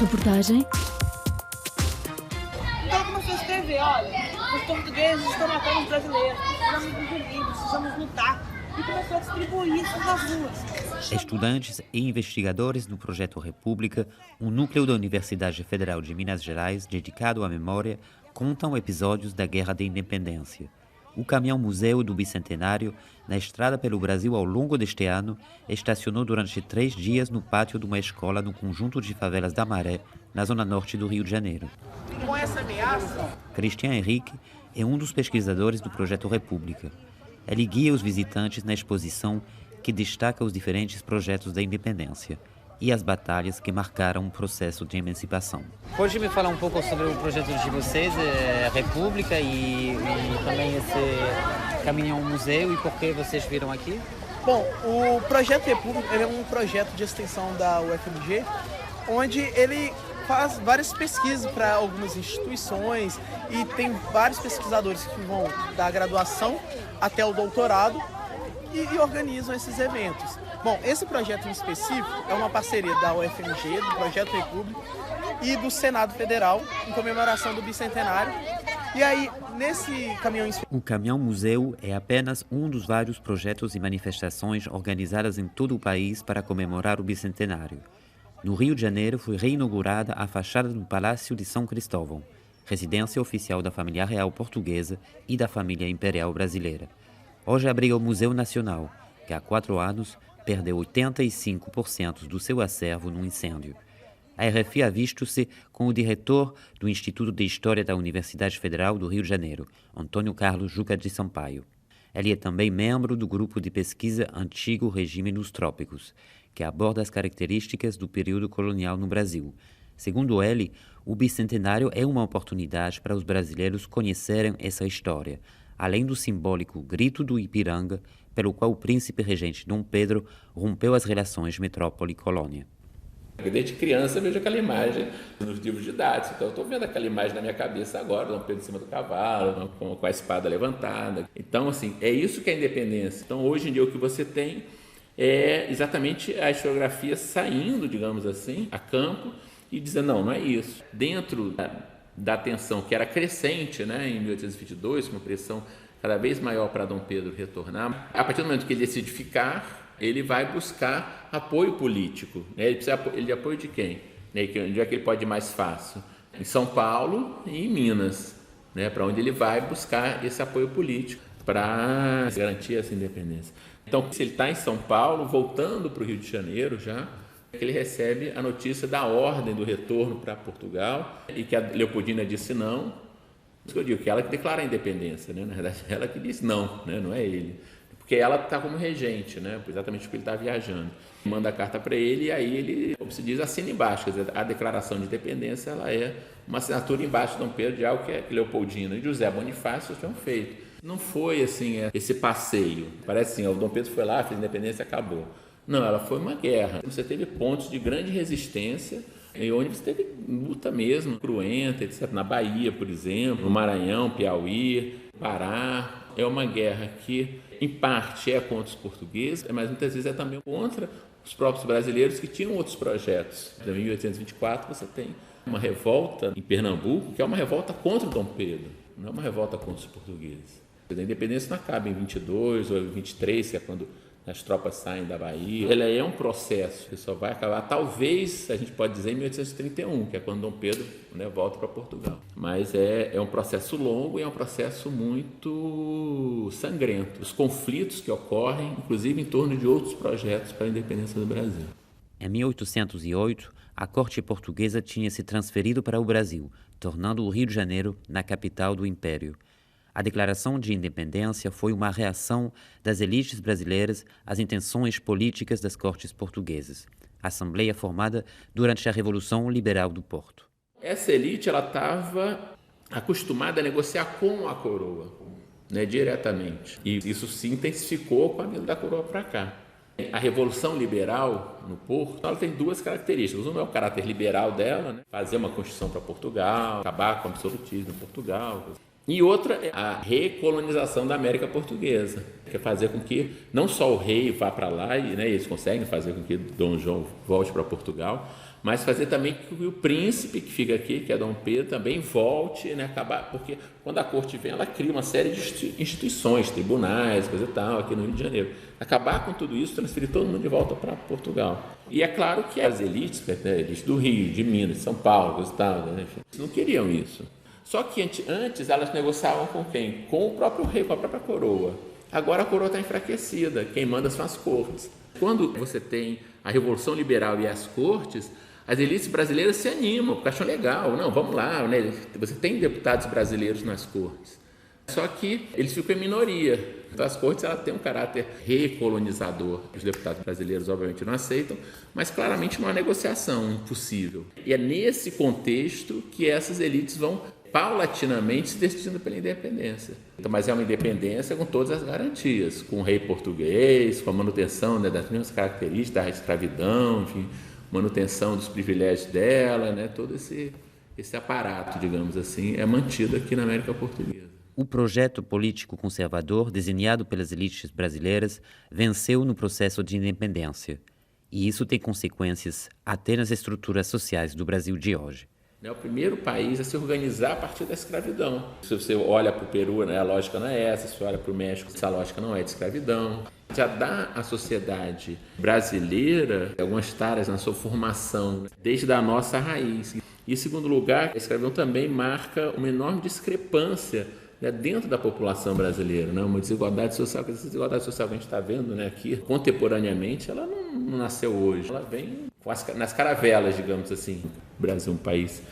Reportagem. Então começou a escrever, olha, os portugueses estão matando os brasileiros, precisamos nos unir, precisamos lutar. E começou a distribuir isso nas ruas. Estudantes e investigadores do Projeto República, um núcleo da Universidade Federal de Minas Gerais dedicado à memória, contam episódios da Guerra da Independência. O caminhão-museu do Bicentenário, na estrada pelo Brasil ao longo deste ano, estacionou durante 3 dias no pátio de uma escola no conjunto de favelas da Maré, na zona norte do Rio de Janeiro. Com essa ameaça... Cristian Henrique é um dos pesquisadores do Projeto República. Ele guia os visitantes na exposição que destaca os diferentes projetos da independência e as batalhas que marcaram o processo de emancipação. Pode me falar um pouco sobre o projeto de vocês, a República, e também esse caminhão-museu, e por que vocês viram aqui? Bom, o Projeto República ele é um projeto de extensão da UFMG, onde ele faz várias pesquisas para algumas instituições e tem vários pesquisadores que vão da graduação até o doutorado e organizam esses eventos. Bom, esse projeto em específico é uma parceria da UFMG, do Projeto República e do Senado Federal, em comemoração do Bicentenário. E aí, nesse caminhão... O Caminhão-Museu é apenas um dos vários projetos e manifestações organizadas em todo o país para comemorar o Bicentenário. No Rio de Janeiro foi reinaugurada a fachada do Palácio de São Cristóvão, residência oficial da família real portuguesa e da família imperial brasileira. Hoje abriga o Museu Nacional, que há 4 anos perdeu 85% do seu acervo no incêndio. A RFI ha visto-se com o diretor do Instituto de História da Universidade Federal do Rio de Janeiro, Antônio Carlos Juca de Sampaio. Ele é também membro do grupo de pesquisa Antigo Regime nos Trópicos, que aborda as características do período colonial no Brasil. Segundo ele, o Bicentenário é uma oportunidade para os brasileiros conhecerem essa história, além do simbólico Grito do Ipiranga, pelo qual o príncipe regente Dom Pedro rompeu as relações metrópole-colônia. Desde criança eu vejo aquela imagem nos livros didáticos, então eu estou vendo aquela imagem na minha cabeça agora, Dom Pedro em cima do cavalo, com a espada levantada. Então, assim, é isso que é a independência. Então, hoje em dia, o que você tem é exatamente a historiografia saindo, digamos assim, a campo e dizendo, não é isso. Dentro da tensão que era crescente, né, em 1822, com uma pressão cada vez maior para Dom Pedro retornar, a partir do momento que ele decide ficar, ele vai buscar apoio político, né? Ele precisa de apoio de quem? Né? Onde é que ele pode ir mais fácil? Em São Paulo e em Minas, né? Para onde ele vai buscar esse apoio político para garantir essa independência. Então, se ele está em São Paulo, voltando para o Rio de Janeiro já, ele recebe a notícia da ordem do retorno para Portugal e que a Leopoldina disse não. Isso que eu digo, que ela que declara a independência, né? Na verdade, ela que disse não, né? Não é ele. Porque ela está como regente, né? Exatamente porque ele está viajando. Manda a carta para ele e aí ele, como se diz, assina embaixo. Quer dizer, a declaração de independência ela é uma assinatura embaixo de Dom Pedro de algo que Leopoldina e José Bonifácio tinham feito. Não foi assim esse passeio. Parece assim, o Dom Pedro foi lá, fez independência e acabou. Não, ela foi uma guerra. Você teve pontos de grande resistência, e onde você teve luta mesmo, cruenta, etc. Na Bahia, por exemplo, no Maranhão, Piauí, Pará. É uma guerra que, em parte, é contra os portugueses, mas muitas vezes é também contra os próprios brasileiros que tinham outros projetos. Em 1824 você tem uma revolta em Pernambuco, que é uma revolta contra Dom Pedro, não é uma revolta contra os portugueses. A independência não acaba em 22 ou 23, que é quando as tropas saem da Bahia. Ela é um processo que só vai acabar, talvez, a gente pode dizer, em 1831, que é quando Dom Pedro, né, volta para Portugal. Mas é um processo longo e é um processo muito sangrento. Os conflitos que ocorrem, inclusive em torno de outros projetos para a independência do Brasil. Em 1808, a corte portuguesa tinha se transferido para o Brasil, tornando o Rio de Janeiro na capital do Império. A declaração de independência foi uma reação das elites brasileiras às intenções políticas das cortes portuguesas. Assembleia formada durante a Revolução Liberal do Porto. Essa elite ela estava acostumada a negociar com a coroa, né, diretamente. E isso se intensificou com a vinda da coroa para cá. A Revolução Liberal no Porto, ela tem 2 características. Uma é o caráter liberal dela, né, fazer uma constituição para Portugal, acabar com o absolutismo em Portugal. E outra é a recolonização da América Portuguesa, que é fazer com que não só o rei vá para lá, e eles conseguem fazer com que Dom João volte para Portugal, mas fazer também que o príncipe que fica aqui, que é Dom Pedro, também volte, acabar, porque quando a corte vem, ela cria uma série de instituições, tribunais, coisa e tal, aqui no Rio de Janeiro. Acabar com tudo isso, transferir todo mundo de volta para Portugal. E é claro que as elites, elites do Rio, de Minas, de São Paulo, coisa e tal, enfim, não queriam isso. Só que antes elas negociavam com quem? Com o próprio rei, com a própria coroa. Agora a coroa está enfraquecida, quem manda são as cortes. Quando você tem a Revolução Liberal e as cortes, as elites brasileiras se animam, porque acham legal. Não, vamos lá, você tem deputados brasileiros nas cortes. Só que eles ficam em minoria. Então as cortes ela tem um caráter recolonizador. Os deputados brasileiros obviamente não aceitam, mas claramente não há negociação impossível. E é nesse contexto que essas elites vão paulatinamente se decidindo pela independência. Então, mas é uma independência com todas as garantias, com o rei português, com a manutenção das mesmas características da escravidão, enfim, manutenção dos privilégios dela, todo esse aparato, digamos assim, é mantido aqui na América Portuguesa. O projeto político conservador desenhado pelas elites brasileiras venceu no processo de independência. E isso tem consequências até nas estruturas sociais do Brasil de hoje. É o primeiro país a se organizar a partir da escravidão. Se você olha para o Peru, a lógica não é essa. Se você olha para o México, essa lógica não é de escravidão. Já dá à sociedade brasileira algumas tareas na sua formação, desde a nossa raiz. E, em segundo lugar, a escravidão também marca uma enorme discrepância dentro da população brasileira, uma desigualdade social. Essa desigualdade social que a gente está vendo aqui, contemporaneamente, ela não nasceu hoje. Ela vem nas caravelas, digamos assim. O Brasil é um país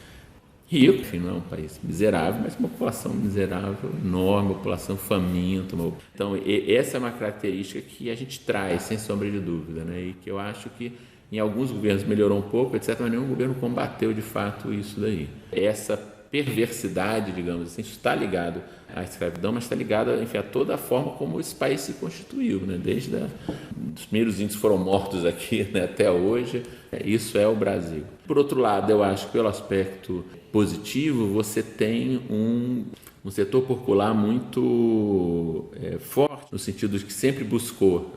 rico, enfim, não é um país miserável, mas uma população miserável, enorme, uma população faminta. Então, essa é uma característica que a gente traz, sem sombra de dúvida, e que eu acho que em alguns governos melhorou um pouco, etc., mas nenhum governo combateu de fato isso daí. Essa perversidade, digamos assim, está ligado à escravidão, mas está ligado, enfim, a toda a forma como esse país se constituiu, desde os primeiros índios foram mortos aqui até hoje. Isso é o Brasil. Por outro lado, eu acho que pelo aspecto positivo, você tem um setor popular muito forte, no sentido de que sempre buscou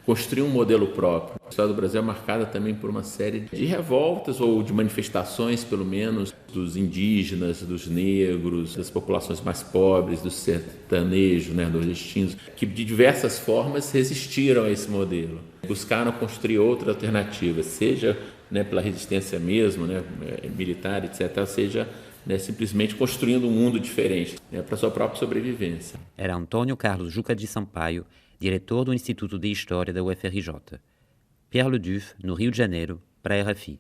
construir um modelo próprio. A história do Brasil é marcada também por uma série de revoltas ou de manifestações, pelo menos, dos indígenas, dos negros, das populações mais pobres, dos sertanejos, nordestinos, que de diversas formas resistiram a esse modelo. Buscaram construir outra alternativa, seja pela resistência mesmo, militar, etc., seja simplesmente construindo um mundo diferente para a sua própria sobrevivência. Era Antônio Carlos Juca de Sampaio, diretor do Instituto de História da UFRJ. Pierre Leduc, no Rio de Janeiro, para a RFI.